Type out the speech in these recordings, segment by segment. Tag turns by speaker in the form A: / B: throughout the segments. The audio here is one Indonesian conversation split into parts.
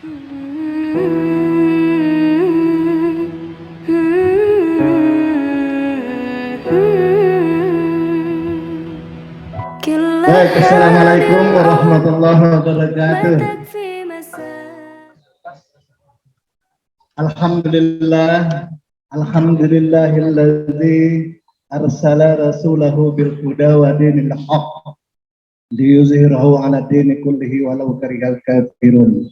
A: Baik, assalamualaikum warahmatullahi wabarakatuh. Alhamdulillah, alhamdulillahilladzi arsala rasulahu bil huda wa dinil haqq liyuzhirahu 'ala dini kullihi walau karihal kafirun.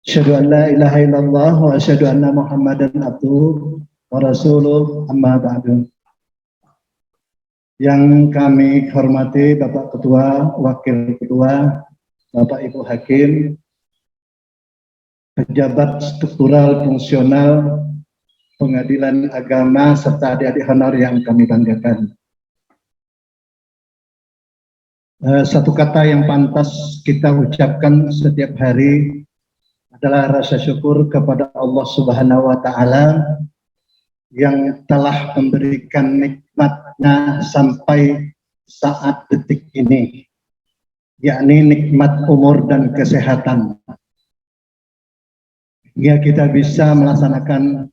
A: Asyhadu an la ilaha illallah wa asyhadu anna Muhammadan abduhu wa rasuluh, amma ba'du. Yang kami hormati Bapak Ketua, Wakil Ketua, Bapak Ibu Hakim, pejabat struktural fungsional Pengadilan Agama, serta adik-adik honor yang kami banggakan. Satu kata yang pantas kita ucapkan setiap hari adalah rasa syukur kepada Allah Subhanahu wa Ta'ala yang telah memberikan nikmatnya sampai saat detik ini, yakni nikmat umur dan kesehatan. Ya, kita bisa melaksanakan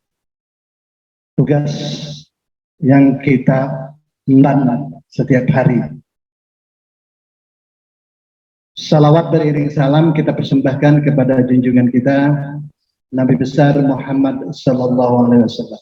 A: tugas yang kita emban setiap hari. Salawat beriring salam kita persembahkan kepada junjungan kita Nabi besar Muhammad sallallahu alaihi wasallam.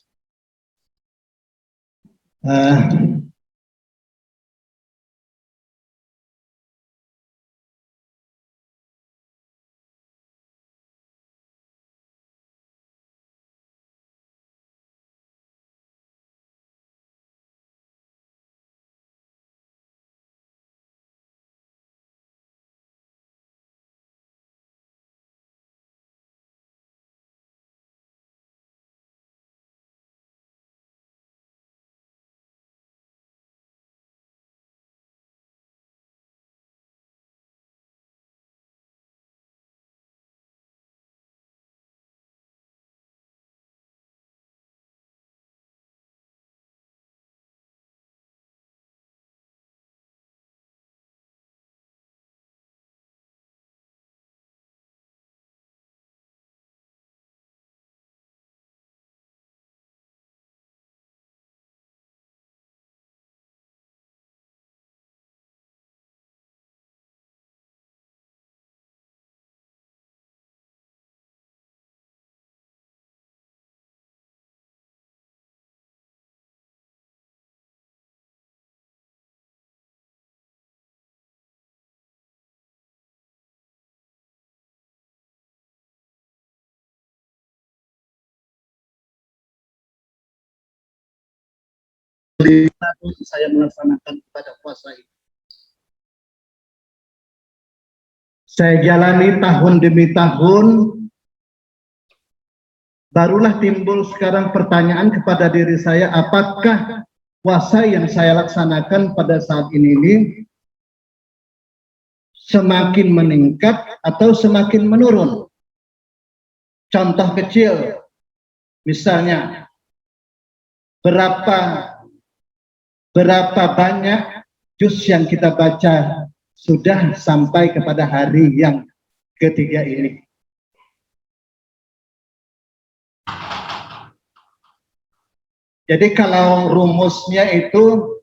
A: Saya melaksanakan pada puasa ini. Saya jalani tahun demi tahun, barulah timbul sekarang pertanyaan kepada diri saya, apakah puasa yang saya laksanakan pada saat ini semakin meningkat atau semakin menurun? Contoh kecil, misalnya berapa banyak juz yang kita baca sudah sampai kepada hari yang ketiga ini. Jadi kalau rumusnya itu,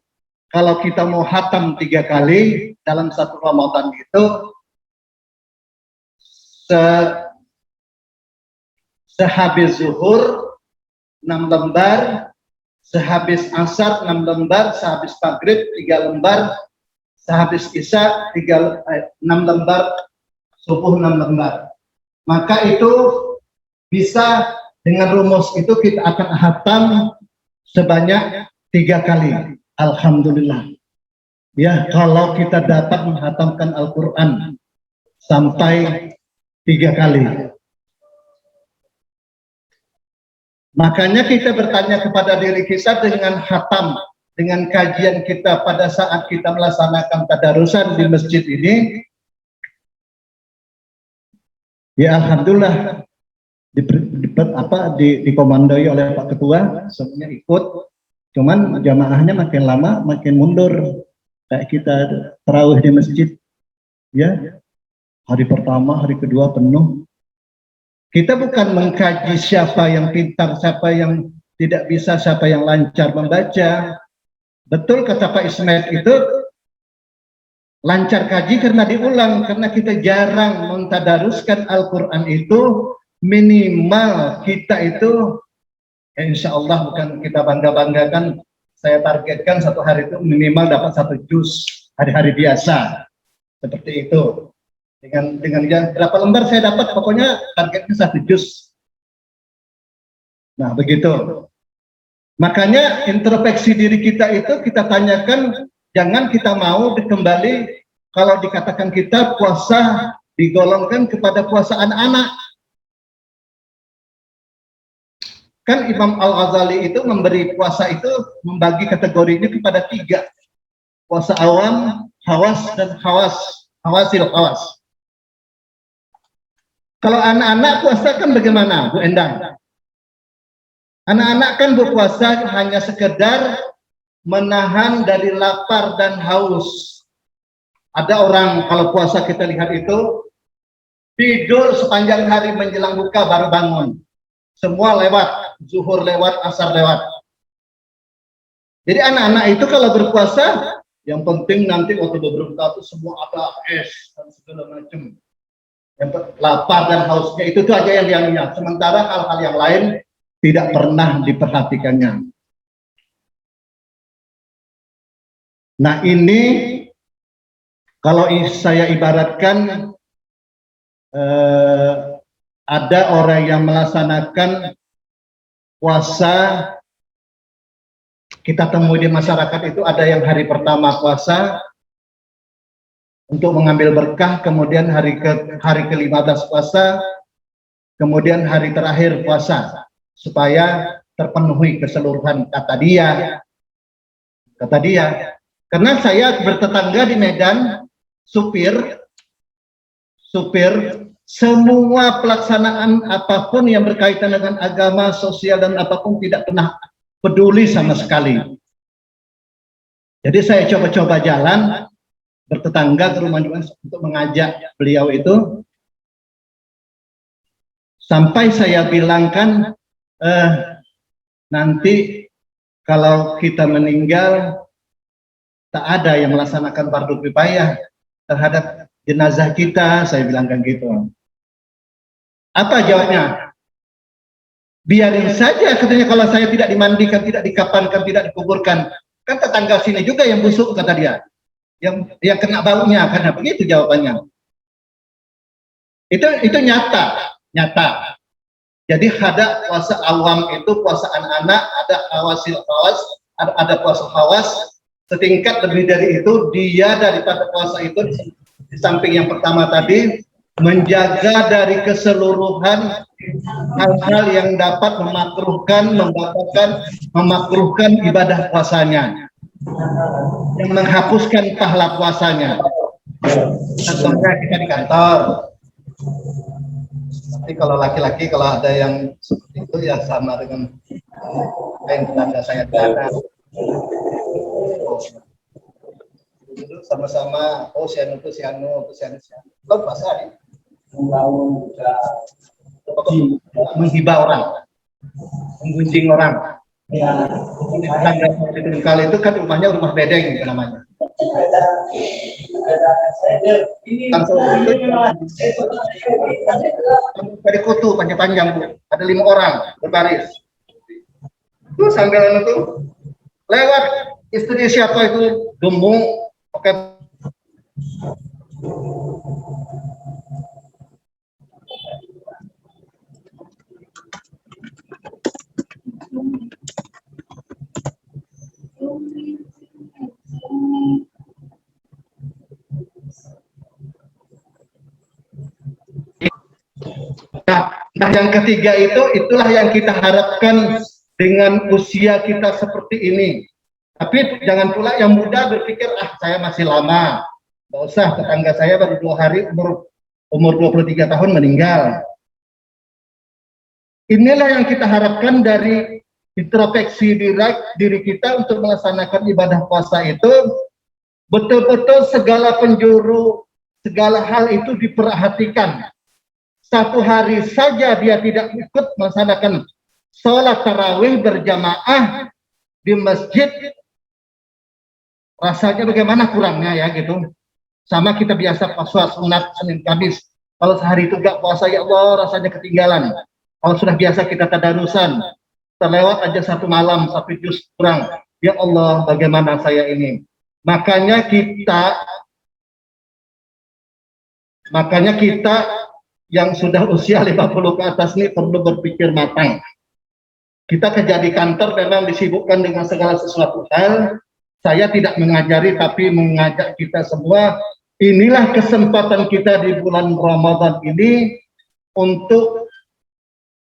A: kalau kita mau hatam 3 kali dalam satu Ramadan itu, sehabis zuhur 6 lembar, sehabis asar 6 lembar, sehabis maghrib 3 lembar, sehabis isya 6 lembar, subuh 6 lembar. Maka itu bisa dengan rumus itu kita akan hatam sebanyak 3 kali. Alhamdulillah. Ya, kalau kita dapat menghatamkan Al-Quran sampai 3 kali. Makanya kita bertanya kepada diri kita dengan hatam, dengan kajian kita pada saat kita melaksanakan tadarusan di masjid ini, ya alhamdulillah dikomandoi oleh Pak Ketua, semuanya ikut. Cuman jamaahnya makin lama makin mundur. Kayak kita tarawih di masjid, ya hari pertama, hari kedua penuh, Kita bukan mengkaji siapa yang pintar, siapa yang tidak bisa, siapa yang lancar membaca. Betul kata Pak Ismail itu, lancar kaji karena diulang, karena kita jarang mentadaruskan Al-Quran itu. Minimal kita itu, ya insya Allah bukan kita bangga-banggakan, saya targetkan satu hari itu minimal dapat 1 juz hari-hari biasa, seperti itu. Dengan berapa lembar saya dapat, pokoknya targetnya 1 juz. Nah begitu. Makanya introspeksi diri kita itu kita tanyakan, jangan kita mau kembali kalau dikatakan kita puasa digolongkan kepada puasa anak-anak. Kan Imam Al-Ghazali itu memberi puasa itu membagi kategorinya kepada 3. Puasa awam, hawas, dan hawasil hawas. Kalau anak-anak puasa kan bagaimana, Bu Endang? Anak-anak kan berpuasa hanya sekedar menahan dari lapar dan haus. Ada orang kalau puasa kita lihat itu tidur sepanjang hari menjelang buka baru bangun. Semua lewat, zuhur lewat, asar lewat. Jadi anak-anak itu kalau berpuasa, yang penting nanti waktu berbuka itu semua ada es dan segala macam. Yang lapar dan hausnya itu tuh aja yang dianunya. Sementara hal-hal yang lain tidak pernah diperhatikannya. Nah ini kalau saya ibaratkan ada orang yang melaksanakan puasa, kita temui di masyarakat itu ada yang hari pertama puasa untuk mengambil berkah, kemudian hari ke-15 puasa, kemudian hari terakhir puasa, supaya terpenuhi keseluruhan kata dia. Karena saya bertetangga di Medan, supir, semua pelaksanaan apapun yang berkaitan dengan agama, sosial, dan apapun tidak pernah peduli sama sekali. Jadi saya coba-coba jalan, bertetangga ke rumah untuk mengajak beliau itu, sampai saya bilangkan, nanti kalau kita meninggal, tak ada yang melaksanakan fardu kifayah terhadap jenazah kita, saya bilangkan gitu. Apa jawabnya? Biarin saja, katanya, kalau saya tidak dimandikan, tidak dikafankan, tidak dikuburkan. Kan tetangga sini juga yang busuk, kata dia. Yang kena baunya, karena begitu jawabannya. Itu nyata. Jadi ada puasa awam itu puasa anak-anak, ada hawasil hawas, ada puasa hawas. Setingkat lebih dari itu, dia daripada puasa itu di samping yang pertama tadi, menjaga dari keseluruhan hal-hal yang dapat memakruhkan ibadah puasanya, yang menghapuskan pahala puasanya. Contohnya kita di kantor, tapi kalau laki-laki kalau ada yang seperti itu ya sama dengan yang tetangga saya ada. Dulu sama-sama, si anu, lo puasa nih? Menghibah orang, menggunjing orang. Tetangga kali itu kan rumahnya rumah bedeng namanya. Dari kutu panjang-panjang, Bu. Ada 5 orang berbaris. Itu sambil itu lewat istri siapa itu gemuk, pakai Nah, yang ketiga itulah yang kita harapkan dengan usia kita seperti ini. Tapi jangan pula yang muda berpikir, saya masih lama, nggak usah, tetangga saya baru 2 hari umur 23 tahun meninggal. Inilah yang kita harapkan dari introspeksi diri kita untuk melaksanakan ibadah puasa itu, betul-betul segala penjuru, segala hal itu diperhatikan. satu hari saja dia tidak ikut melaksanakan sholat tarawih berjamaah di masjid, rasanya bagaimana kurangnya ya gitu. Sama kita biasa puasa sunat Senin Kamis, kalau sehari itu gak puasa, ya Allah rasanya ketinggalan. Kalau sudah biasa kita tadarusan, terlewat aja satu malam, satu juz kurang, ya Allah bagaimana saya ini. Makanya kita yang sudah usia 50 ke atas ini perlu berpikir matang. Kita kerja di kantor memang disibukkan dengan segala sesuatu hal. Saya tidak mengajari, tapi mengajak kita semua, inilah kesempatan kita di bulan Ramadan ini untuk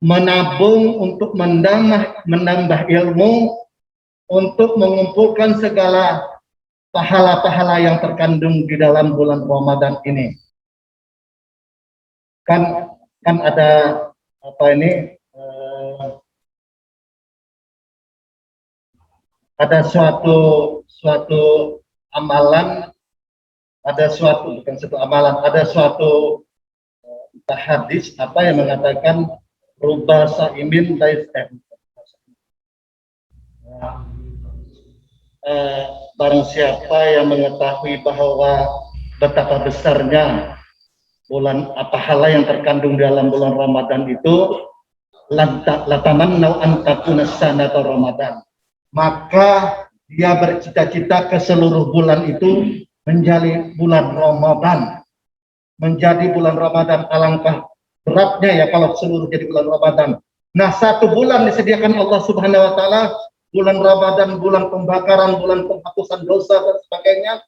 A: menabung, untuk menambah ilmu, untuk mengumpulkan segala pahala-pahala yang terkandung di dalam bulan Ramadan ini. Kan ada apa ini? Ada suatu amalan, ada suatu hadis apa yang mengatakan rubba saimin barang siapa yang mengetahui bahwa betapa besarnya pahala yang terkandung dalam bulan Ramadan itu, latamannau an takuna sanata Ramadan, maka dia bercita-cita ke seluruh bulan itu menjadi bulan Ramadan. Menjadi bulan Ramadan, alangkah beratnya ya kalau seluruh jadi bulan Ramadan. Nah, satu bulan disediakan Allah Subhanahu wa Ta'ala, bulan Ramadan, bulan pembakaran, bulan penghapusan dosa dan sebagainya,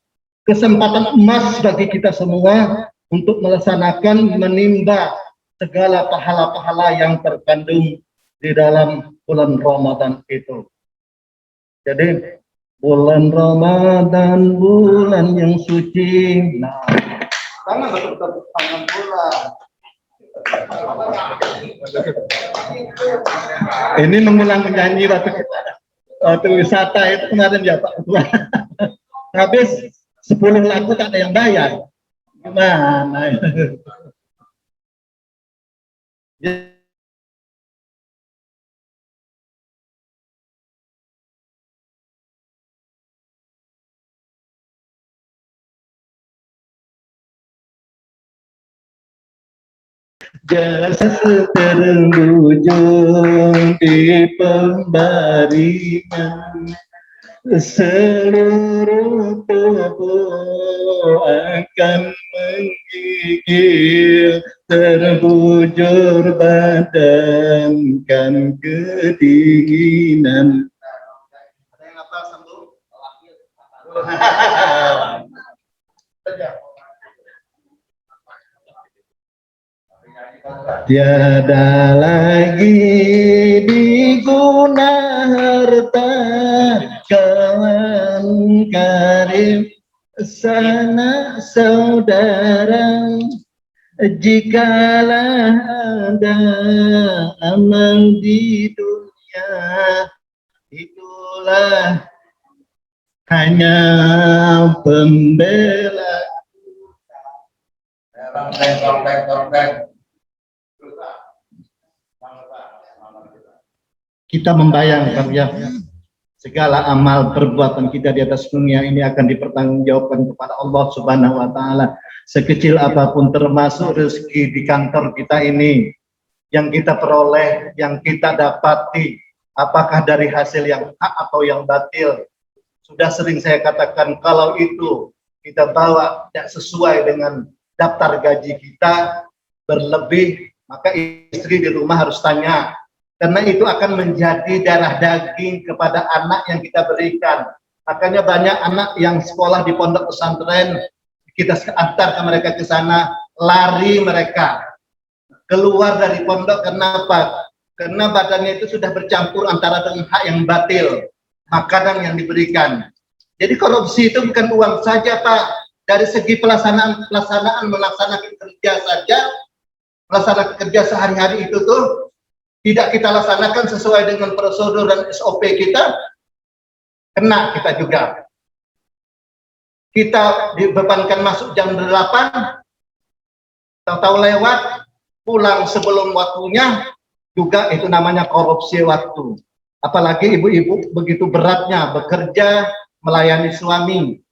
A: kesempatan emas bagi kita semua untuk melaksanakan, menimba segala pahala-pahala yang terkandung di dalam bulan Ramadan itu. Jadi bulan Ramadan, bulan yang suci. Nah, tangan betul-betul tangan bulan. Ini mengulang menyanyi waktu wisata itu kemarin ya Pak Ketua. Habis 10 lagu tak ada yang bayar. Gimana? Jasa terwujud di pembaringan, seluruh tubuh akan menggigil, terbujur badan kan kedinginan. Ada yang apa sambung? Tiada lagi diguna harta kawan karib sanak saudara, jikalau ada amal di dunia, itulah hanya pembela. Kita membayangkan ya, segala amal perbuatan kita di atas dunia ini akan dipertanggungjawabkan kepada Allah Subhanahu wa Ta'ala. Sekecil apapun, termasuk rezeki di kantor kita ini yang kita peroleh, yang kita dapati, apakah dari hasil yang hak atau yang batil. Sudah sering saya katakan, kalau itu kita bawa tidak sesuai dengan daftar gaji kita berlebih, maka istri di rumah harus tanya, karena itu akan menjadi darah daging kepada anak yang kita berikan. Makanya banyak anak yang sekolah di pondok pesantren, kita antar ke mereka ke sana, lari mereka keluar dari pondok. Kenapa? Karena badannya itu sudah bercampur antara dengan hak yang batil, makanan yang diberikan. Jadi korupsi itu bukan uang saja Pak, dari segi pelaksanaan melaksanakan kerja saja, melaksanakan kerja sehari-hari itu tuh tidak kita laksanakan sesuai dengan prosedur dan SOP kita, kena kita juga. Kita dibebankan masuk jam 8, tahu-tahu lewat, pulang sebelum waktunya, juga itu namanya korupsi waktu. Apalagi ibu-ibu begitu beratnya bekerja, melayani suami,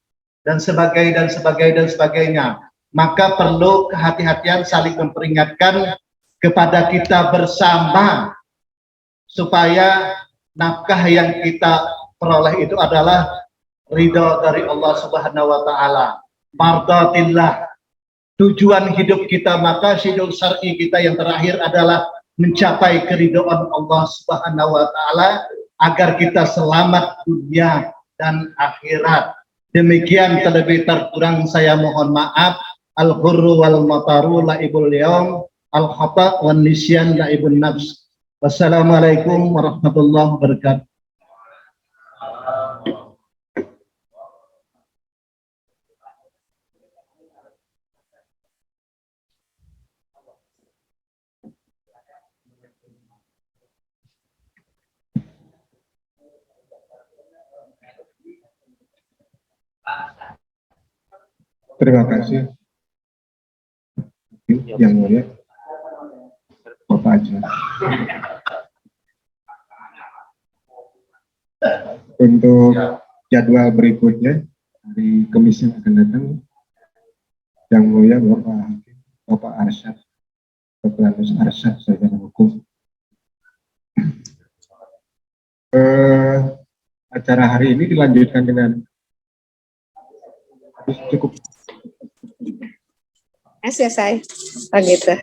A: dan sebagainya. Maka perlu kehati-hatian saling memperingatkan kepada kita bersama, supaya nafkah yang kita peroleh itu adalah ridho dari Allah Subhanahu wa taala, mardatillah. Tujuan hidup kita, maka hidup syar'i kita yang terakhir adalah mencapai keridhaan Allah Subhanahu wa taala agar kita selamat dunia dan akhirat. Demikian, terlebih terkurang saya mohon maaf. Al-hurru wal mataru laibul yaum, al-khata' wan nisyan laibun nafs. Wassalamualaikum warahmatullahi wabarakatuh.
B: Terima kasih. Yang mulia, Bapak aja. Untuk jadwal berikutnya hari Kamis yang akan datang, yang mulia Bapak Hakim, Bapak Arsyad, Bapak Arsyad Sarjana Hukum. Acara hari ini dilanjutkan dengan cukup.
C: Selesai. Oh gitu.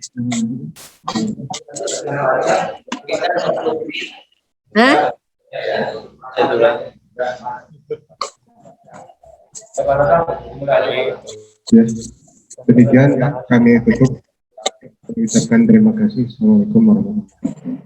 C: Hah?
B: Ya, demikian kami tutup. Mengucapkan terima kasih. Assalamualaikum warahmatullahi wabarakatuh.